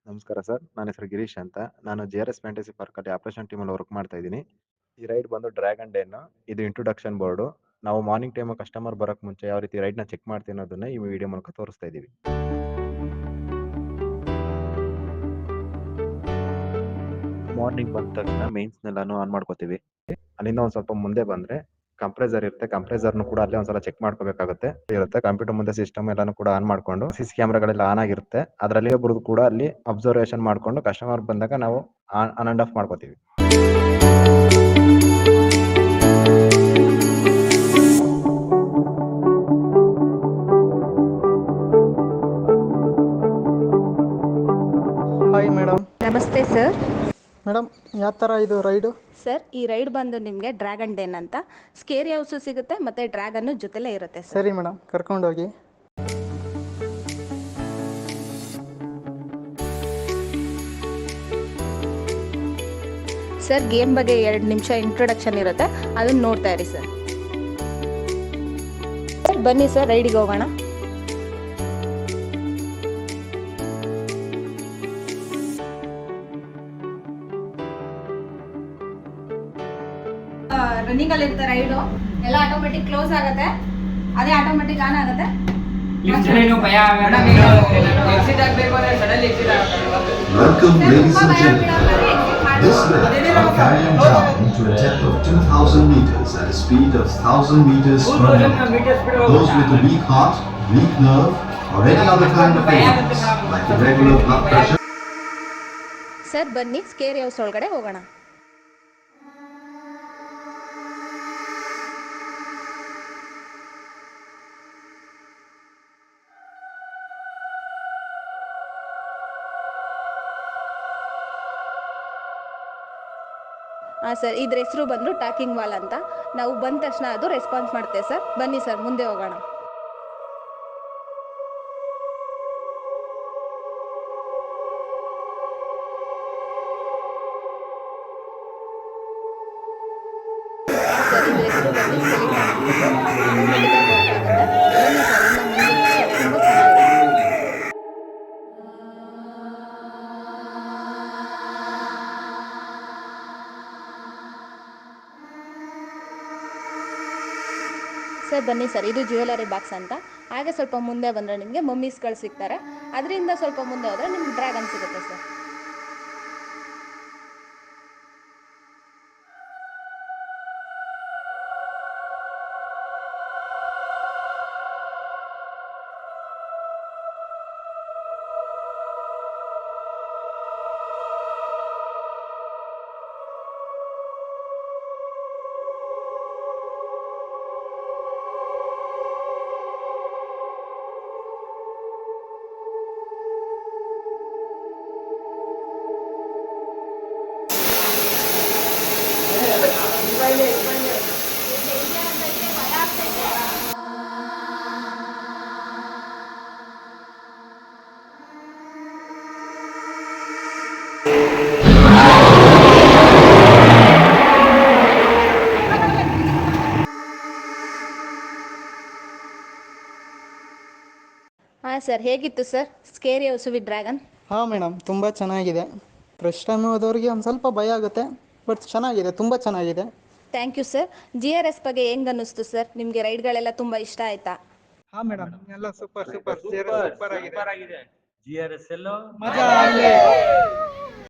ನಮಸ್ಕಾರ ಸರ್. ನನ್ನ ಹೆಸರು ಗಿರೀಶ್ ಅಂತ. ನಾನು ಜೆ.ಆರ್.ಎಸ್ ಫ್ಯಾಂಟಸಿ ಪಾರ್ಕಲ್ಲಿ ಆಪರೇಷನ್ ಟೀಮಲ್ಲಿ ವರ್ಕ್ ಮಾಡ್ತಾ ಇದ್ದೀನಿ. ಈ ರೈಡ್ ಬಂದು ಡ್ರ್ಯಾಗನ್ ಡೇನ. ಇದು ಇಂಟ್ರೊಡಕ್ಷನ್ ಬೋರ್ಡು. ನಾವು ಮಾರ್ನಿಂಗ್ ಟೈಮು ಕಸ್ಟಮರ್ ಬರೋಕ್ಕೆ ಮುಂಚೆ ಯಾವ ರೀತಿ ರೈಡ್‌ನ ಚೆಕ್ ಮಾಡ್ತೀವಿ ಅನ್ನೋದನ್ನ ಈ ವಿಡಿಯೋ ಮೂಲಕ ತೋರಿಸ್ತಾ ಇದ್ದೀವಿ. ಮಾರ್ನಿಂಗ್ ಬಂದ ತಕ್ಷಣ ಮೇನ್ಸ್‌ನೆಲ್ಲಾನು ಆನ್ ಮಾಡ್ಕೋತೀವಿ. ಅಲ್ಲಿಂದ ಒಂದು ಸ್ವಲ್ಪ ಮುಂದೆ ಬಂದ್ರೆ ಕಂಪ್ರೆಸರ್ ಇರುತ್ತೆ. ಕಂಪ್ರೆಸರ್‌ನು ಕೂಡ ಅಲ್ಲೇ ಒಂದ್ಸಲ ಚೆಕ್ ಮಾಡ್ಕೋಬೇಕಾಗುತ್ತೆ. ಕಂಪ್ಯೂಟರ್ ಮುಂದೆ ಸಿಸ್ಟಮ್ ಎಲ್ಲಾನು ಕೂಡ ಆನ್ ಮಾಡ್ಕೊಂಡು ಸಿಸಿ ಕ್ಯಾಮೆರಾಗಳೆಲ್ಲ ಆನ್ ಆಗಿರುತ್ತೆ. ಅದರಲ್ಲಿ ಒಬ್ಬರದು ಕೂಡ ಅಲ್ಲಿ ಅಬ್ಸರ್ವೇಷನ್ ಮಾಡ್ಕೊಂಡು ಕಸ್ಟಮರ್ ಬಂದಾಗ ನಾವು ಆನ್ ಅಂಡ್ ಆಫ್ ಮಾಡ್ಕೋತೀವಿ. Hi madam. ನಮಸ್ತೆ ಸರ್. ಮೇಡಮ್ ಯಾವ ಥರ ಇದು ರೈಡು? ಸರ್, ಈ ರೈಡ್ ಬಂದು ನಿಮಗೆ ಡ್ರ್ಯಾಗನ್ ಡೇನ್ ಅಂತ ಸ್ಕೇರಿ ಹೌಸು ಸಿಗುತ್ತೆ ಮತ್ತು ಡ್ರ್ಯಾಗನ್ನು ಜೊತೆಲೇ ಇರುತ್ತೆ ಸರ್. ಸರಿ ಮೇಡಮ್, ಕರ್ಕೊಂಡೋಗಿ. ಸರ್, ಗೇಮ್ ಬಗ್ಗೆ 2 ನಿಮಿಷ ಇಂಟ್ರೊಡಕ್ಷನ್ ಇರುತ್ತೆ, ಅದನ್ನು ನೋಡ್ತಾ ಇರಿ ಸರ್. ಸರ್ ಬನ್ನಿ ಸರ್, ರೈಡಿಗೆ ಹೋಗೋಣ. ರನ್ನಿಂಗ್ ಅಲ್ಲಿ ಇರುತ್ತೆ ರೈಡು. ಎಲ್ಲ ಆಟೋಮೆಟಿಕ್ ಕ್ಲೋಸ್ ಆಗುತ್ತೆ, ಅದೇ ಆಟೋಮೆಟಿಕ್ ಆನ್ ಆಗುತ್ತೆ. Welcome, ladies and gentlemen. This lift will carry you down into a depth of 2,000 meters at a speed of 1,000 meters per minute. Those with a weak heart, weak nerve, or any other kind of illness, like irregular blood pressure. Sir ಬನ್ನಿ, scary house ಒಳಗಡೆ ಹೋಗೋಣ. ಹಾಂ sir, ಇದ್ರ ಹೆಸರು ಬಂದು talking wall ಅಂತ. ನಾವು ಬಂದ ತಕ್ಷಣ ಅದು ರೆಸ್ಪಾನ್ಸ್ ಮಾಡುತ್ತೆ ಸರ್. ಬನ್ನಿ ಸರ್, ಮುಂದೆ ಹೋಗೋಣ. ಸರ್, ಇದ್ರ ಹೆಸರು ಬಂದು ಸ್ಕೆಲಿಟನ್ ಅಂತ. ಆಟೋಮೆಟಿಕಾಗಿ ವರ್ಕ್ ಆಗುತ್ತೆ. ಬನ್ನಿ ಸರ್, ಇನ್ನು ಮುಂದೆ ತುಂಬ ಚೆನ್ನಾಗಿದೆ. ಸರ್ ಬನ್ನಿ ಸರ್, ಇದು ಜ್ಯುವೆಲರಿ ಬಾಕ್ಸ್ ಅಂತ. ಹಾಗೆ ಸ್ವಲ್ಪ ಮುಂದೆ ಬಂದರೆ ನಿಮಗೆ ಮಮ್ಮೀಸ್ಗಳು ಸಿಗ್ತಾರೆ. ಅದರಿಂದ ಸ್ವಲ್ಪ ಮುಂದೆ ಹೋದರೆ ನಿಮ್ಗೆ ಡ್ರ್ಯಾಗನ್ ಸಿಗುತ್ತೆ ಸರ್. ಹಾಂ ಸರ್, ಹೇಗಿತ್ತು sir scary house with dragon? ಹಾಂ ಮೇಡಮ್, ತುಂಬ ಚೆನ್ನಾಗಿದೆ. ಫಸ್ಟ್ ಟೈಮ್ ಹೋದವ್ರಿಗೆ ಒಂದು ಸ್ವಲ್ಪ ಭಯ ಆಗುತ್ತೆ, ಬಟ್ ಚೆನ್ನಾಗಿದೆ, ತುಂಬ ಚೆನ್ನಾಗಿದೆ. Thank you sir. GRS ಬಗ್ಗೆ ಹೆಂಗೆ ಅನ್ನಿಸ್ತು ಸರ್? ನಿಮಗೆ ರೈಡ್ಗಳೆಲ್ಲ ತುಂಬ ಇಷ್ಟ ಆಯಿತಾ? ಹಾಂ ಮೇಡಮ್, ಎಲ್ಲ ಸೂಪರ್ ಸೂಪರ್ ಆಗಿದೆ. GRS ಎಲ್ಲೋ ಮಜಾ ಆಗಲಿ.